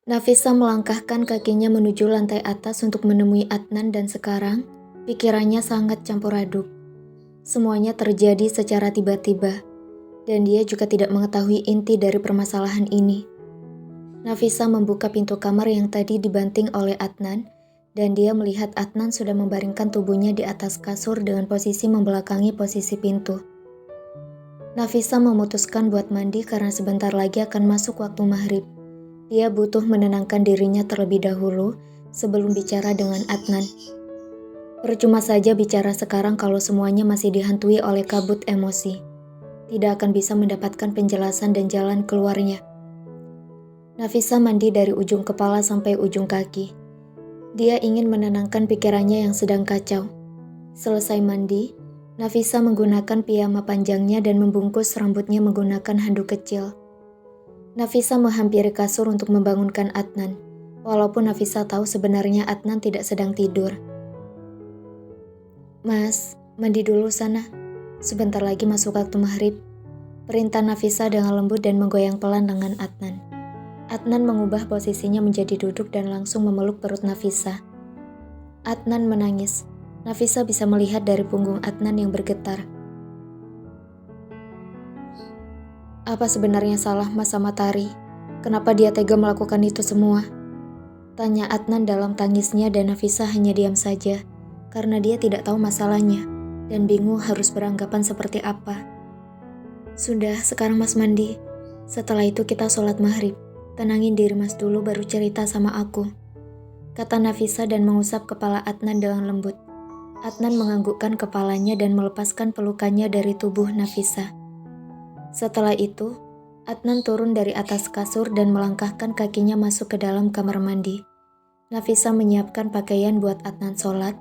Nafisa melangkahkan kakinya menuju lantai atas untuk menemui Adnan dan sekarang, pikirannya sangat campur aduk. Semuanya terjadi secara tiba-tiba, dan dia juga tidak mengetahui inti dari permasalahan ini. Nafisa membuka pintu kamar yang tadi dibanting oleh Adnan, dan dia melihat Adnan sudah membaringkan tubuhnya di atas kasur dengan posisi membelakangi posisi pintu. Nafisa memutuskan buat mandi karena sebentar lagi akan masuk waktu maghrib. Dia butuh menenangkan dirinya terlebih dahulu sebelum bicara dengan Adnan. Percuma saja bicara sekarang kalau semuanya masih dihantui oleh kabut emosi. Tidak akan bisa mendapatkan penjelasan dan jalan keluarnya. Nafisa mandi dari ujung kepala sampai ujung kaki. Dia ingin menenangkan pikirannya yang sedang kacau. Selesai mandi, Nafisa menggunakan piyama panjangnya dan membungkus rambutnya menggunakan handuk kecil. Nafisa menghampiri kasur untuk membangunkan Adnan, walaupun Nafisa tahu sebenarnya Adnan tidak sedang tidur. "Mas, mandi dulu sana. Sebentar lagi masuk waktu maghrib," perintah Nafisa dengan lembut dan menggoyang pelan lengan Adnan. Adnan mengubah posisinya menjadi duduk dan langsung memeluk perut Nafisa. Adnan menangis. Nafisa bisa melihat dari punggung Adnan yang bergetar. Apa sebenarnya salah Mas sama Tari? Kenapa dia tega melakukan itu semua? Tanya Adnan dalam tangisnya dan Nafisa hanya diam saja karena dia tidak tahu masalahnya dan bingung harus beranggapan seperti apa. "Sudah, sekarang Mas mandi. Setelah itu kita sholat maghrib. Tenangin diri Mas dulu baru cerita sama aku," kata Nafisa dan mengusap kepala Adnan dengan lembut. Adnan menganggukkan kepalanya dan melepaskan pelukannya dari tubuh Nafisa. Setelah itu, Adnan turun dari atas kasur dan melangkahkan kakinya masuk ke dalam kamar mandi. Nafisa menyiapkan pakaian buat Adnan sholat,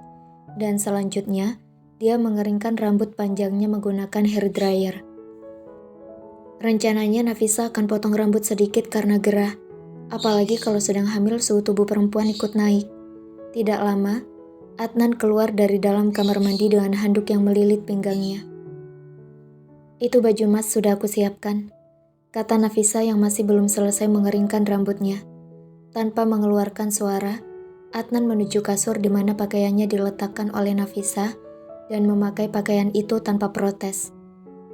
dan selanjutnya, dia mengeringkan rambut panjangnya menggunakan hair dryer. Rencananya Nafisa akan potong rambut sedikit karena gerah, apalagi kalau sedang hamil suhu tubuh perempuan ikut naik. Tidak lama, Adnan keluar dari dalam kamar mandi dengan handuk yang melilit pinggangnya. "Itu baju Mas sudah aku siapkan," kata Nafisa yang masih belum selesai mengeringkan rambutnya. Tanpa mengeluarkan suara, Adnan menuju kasur di mana pakaiannya diletakkan oleh Nafisa dan memakai pakaian itu tanpa protes.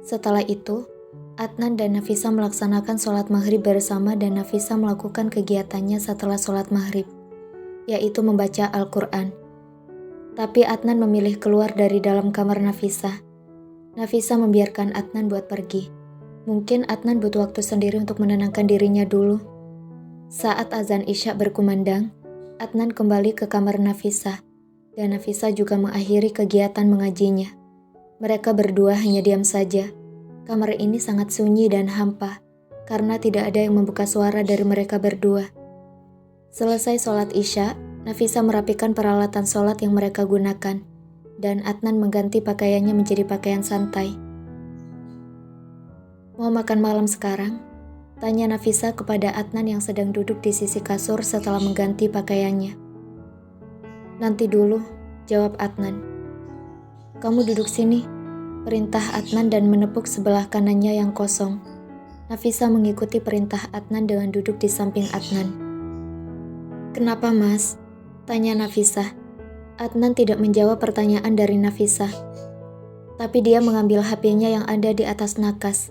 Setelah itu, Adnan dan Nafisa melaksanakan sholat maghrib bersama dan Nafisa melakukan kegiatannya setelah sholat maghrib, yaitu membaca Al-Quran. Tapi Adnan memilih keluar dari dalam kamar Nafisa. Nafisa membiarkan Adnan buat pergi. Mungkin Adnan butuh waktu sendiri untuk menenangkan dirinya dulu. Saat azan Isya berkumandang, Adnan kembali ke kamar Nafisa, dan Nafisa juga mengakhiri kegiatan mengajinya. Mereka berdua hanya diam saja. Kamar ini sangat sunyi dan hampa, karena tidak ada yang membuka suara dari mereka berdua. Selesai sholat Isya, Nafisa merapikan peralatan sholat yang mereka gunakan, dan Adnan mengganti pakaiannya menjadi pakaian santai. "Mau makan malam sekarang?" tanya Nafisa kepada Adnan yang sedang duduk di sisi kasur setelah mengganti pakaiannya. "Nanti dulu," jawab Adnan. "Kamu duduk sini," perintah Adnan dan menepuk sebelah kanannya yang kosong. Nafisa mengikuti perintah Adnan dengan duduk di samping Adnan. "Kenapa Mas?" tanya Nafisa. Adnan tidak menjawab pertanyaan dari Nafisa. Tapi dia mengambil HP-nya yang ada di atas nakas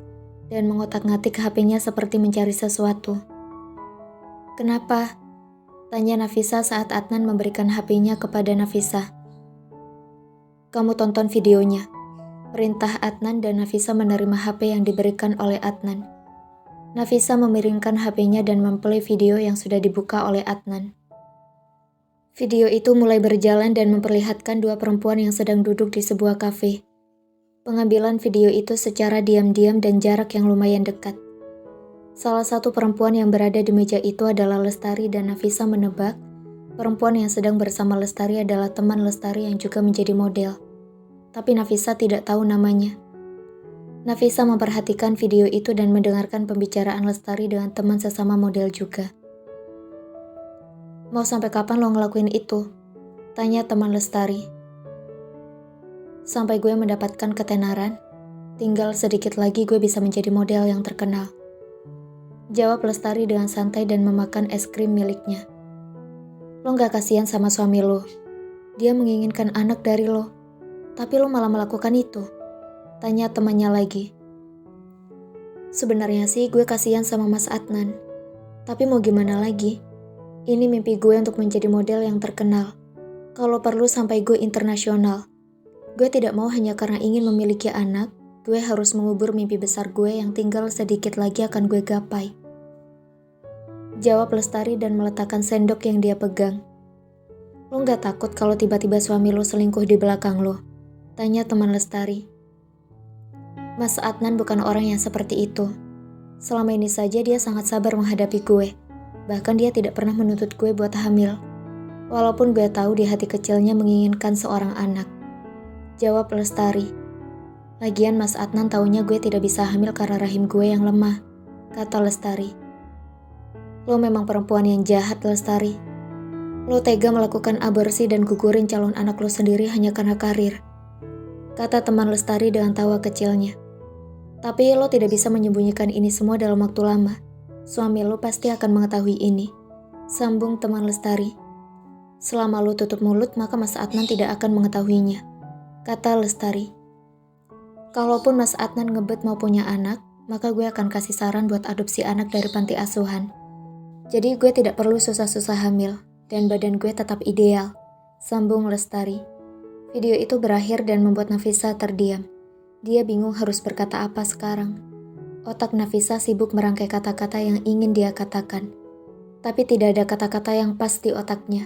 dan mengotak-ngatik HP-nya seperti mencari sesuatu. "Kenapa?" tanya Nafisa saat Adnan memberikan HP-nya kepada Nafisa. "Kamu tonton videonya," perintah Adnan dan Nafisa menerima HP yang diberikan oleh Adnan. Nafisa memiringkan HP-nya dan memplay video yang sudah dibuka oleh Adnan. Video itu mulai berjalan dan memperlihatkan dua perempuan yang sedang duduk di sebuah kafe. Pengambilan video itu secara diam-diam dan jarak yang lumayan dekat. Salah satu perempuan yang berada di meja itu adalah Lestari dan Nafisa menebak perempuan yang sedang bersama Lestari adalah teman Lestari yang juga menjadi model. Tapi Nafisa tidak tahu namanya. Nafisa memperhatikan video itu dan mendengarkan pembicaraan Lestari dengan teman sesama model juga. "Mau sampai kapan lo ngelakuin itu?" tanya teman Lestari. "Sampai gue mendapatkan ketenaran. Tinggal sedikit lagi gue bisa menjadi model yang terkenal." Jawab Lestari dengan santai dan memakan es krim miliknya. Lo gak kasihan sama suami lo? Dia menginginkan anak dari lo, tapi lo malah melakukan itu. Tanya temannya lagi. Sebenarnya sih gue kasihan sama Mas Adnan. Tapi mau gimana lagi? Ini mimpi gue untuk menjadi model yang terkenal. Kalau perlu sampai gue internasional. Gue tidak mau hanya karena ingin memiliki anak, gue harus mengubur mimpi besar gue yang tinggal sedikit lagi akan gue gapai. Jawab Lestari dan meletakkan sendok yang dia pegang. Lo gak takut kalau tiba-tiba suami lo selingkuh di belakang lo? Tanya teman Lestari. Mas Adnan bukan orang yang seperti itu. Selama ini saja dia sangat sabar menghadapi gue. Bahkan dia tidak pernah menuntut gue buat hamil. Walaupun gue tahu di hati kecilnya menginginkan seorang anak. Jawab Lestari. Lagian Mas Adnan taunya gue tidak bisa hamil karena rahim gue yang lemah. Kata Lestari. Lo memang perempuan yang jahat, Lestari. Lo tega melakukan aborsi dan gugurin calon anak lo sendiri hanya karena karir. Kata teman Lestari dengan tawa kecilnya. Tapi lo tidak bisa menyembunyikan ini semua dalam waktu lama. Suami lo pasti akan mengetahui ini. Sambung teman Lestari. Selama lo tutup mulut maka Mas Adnan tidak akan mengetahuinya. Kata Lestari. Kalaupun Mas Adnan ngebet mau punya anak, maka gue akan kasih saran buat adopsi anak dari panti asuhan. Jadi gue tidak perlu susah-susah hamil. Dan badan gue tetap ideal. Sambung Lestari. Video itu berakhir dan membuat Nafisa terdiam. Dia bingung harus berkata apa sekarang. Otak Nafisa sibuk merangkai kata-kata yang ingin dia katakan. Tapi tidak ada kata-kata yang pas di otaknya.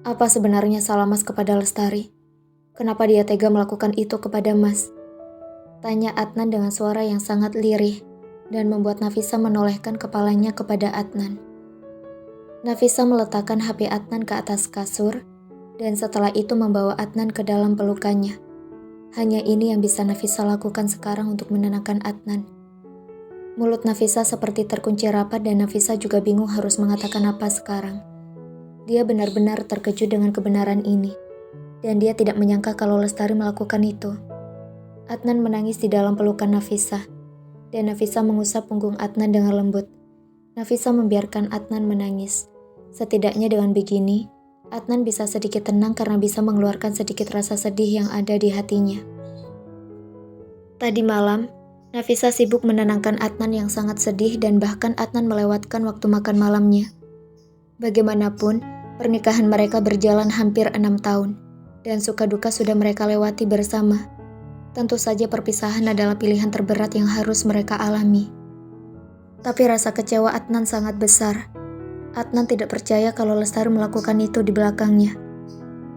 Apa sebenarnya salah Mas kepada Lestari? Kenapa dia tega melakukan itu kepada Mas? Tanya Adnan dengan suara yang sangat lirih dan membuat Nafisa menolehkan kepalanya kepada Adnan. Nafisa meletakkan HP Adnan ke atas kasur dan setelah itu membawa Adnan ke dalam pelukannya. Hanya ini yang bisa Nafisa lakukan sekarang untuk menenangkan Adnan. Mulut Nafisa seperti terkunci rapat dan Nafisa juga bingung harus mengatakan apa sekarang. Dia benar-benar terkejut dengan kebenaran ini dan dia tidak menyangka kalau Lestari melakukan itu. Adnan menangis di dalam pelukan Nafisa dan Nafisa mengusap punggung Adnan dengan lembut. Nafisa membiarkan Adnan menangis. Setidaknya dengan begini, Adnan bisa sedikit tenang karena bisa mengeluarkan sedikit rasa sedih yang ada di hatinya. Tadi malam, Nafisa sibuk menenangkan Adnan yang sangat sedih dan bahkan Adnan melewatkan waktu makan malamnya. Bagaimanapun, pernikahan mereka berjalan hampir 6 tahun dan suka duka sudah mereka lewati bersama. Tentu saja perpisahan adalah pilihan terberat yang harus mereka alami. Tapi rasa kecewa Adnan sangat besar. Adnan tidak percaya kalau Lestari melakukan itu di belakangnya.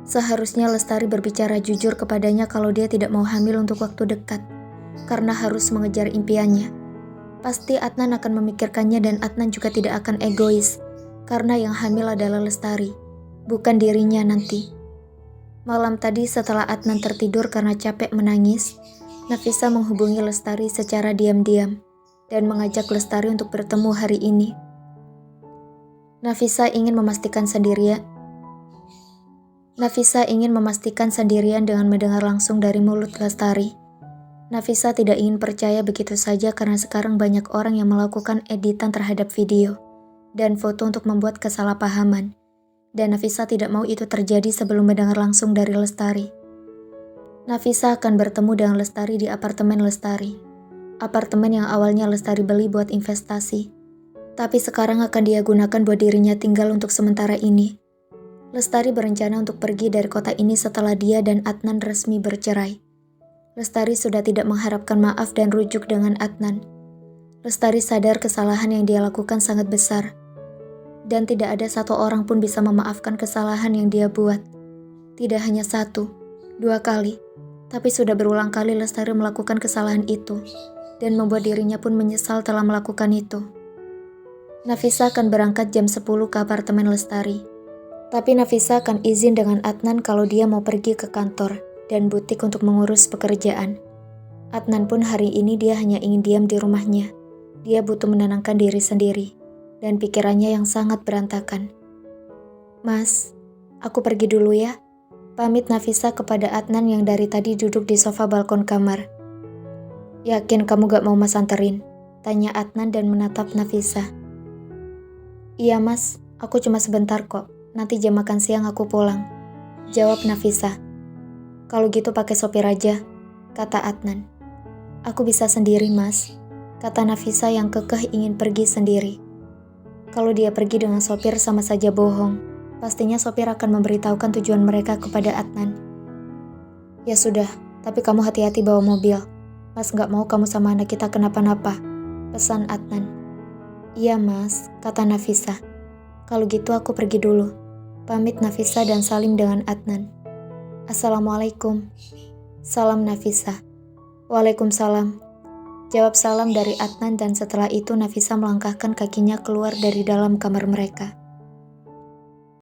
Seharusnya Lestari berbicara jujur kepadanya kalau dia tidak mau hamil untuk waktu dekat, karena harus mengejar impiannya. Pasti Adnan akan memikirkannya dan Adnan juga tidak akan egois, karena yang hamil adalah Lestari, bukan dirinya nanti. Malam tadi setelah Adnan tertidur karena capek menangis, Nafisa menghubungi Lestari secara diam-diam dan mengajak Lestari untuk bertemu hari ini. Nafisa ingin memastikan sendirian dengan mendengar langsung dari mulut Lestari. Nafisa tidak ingin percaya begitu saja karena sekarang banyak orang yang melakukan editan terhadap video dan foto untuk membuat kesalahpahaman. Dan Nafisa tidak mau itu terjadi sebelum mendengar langsung dari Lestari. Nafisa akan bertemu dengan Lestari di apartemen Lestari. Apartemen yang awalnya Lestari beli buat investasi. Tapi sekarang akan dia gunakan buat dirinya tinggal untuk sementara ini. Lestari berencana untuk pergi dari kota ini setelah dia dan Adnan resmi bercerai. Lestari sudah tidak mengharapkan maaf dan rujuk dengan Adnan. Lestari sadar kesalahan yang dia lakukan sangat besar. Dan tidak ada satu orang pun bisa memaafkan kesalahan yang dia buat. Tidak hanya 1, 2 kali, tapi sudah berulang kali Lestari melakukan kesalahan itu. Dan membuat dirinya pun menyesal telah melakukan itu. Nafisa akan berangkat jam 10 ke apartemen Lestari. Tapi Nafisa akan izin dengan Adnan kalau dia mau pergi ke kantor dan butik untuk mengurus pekerjaan. Adnan pun hari ini dia hanya ingin diam di rumahnya. Dia butuh menenangkan diri sendiri dan pikirannya yang sangat berantakan. Mas, aku pergi dulu ya. Pamit Nafisa kepada Adnan yang dari tadi duduk di sofa balkon kamar. Yakin kamu gak mau Mas anterin? Tanya Adnan dan menatap Nafisa. Iya mas, aku cuma sebentar kok. Nanti jam makan siang aku pulang. Jawab Nafisa. Kalau gitu pakai sopir aja, kata Adnan. Aku bisa sendiri mas, kata Nafisa yang kekeh ingin pergi sendiri. Kalau dia pergi dengan sopir sama saja bohong. Pastinya sopir akan memberitahukan tujuan mereka kepada Adnan. Ya sudah, tapi kamu hati-hati bawa mobil. Mas gak mau kamu sama anak kita kenapa-napa, pesan Adnan. Iya mas, kata Nafisa. Kalau gitu aku pergi dulu. Pamit Nafisa dan salim dengan Adnan. Assalamualaikum. Salam Nafisa. Waalaikumsalam. Jawab salam dari Adnan dan setelah itu Nafisa melangkahkan kakinya keluar dari dalam kamar mereka.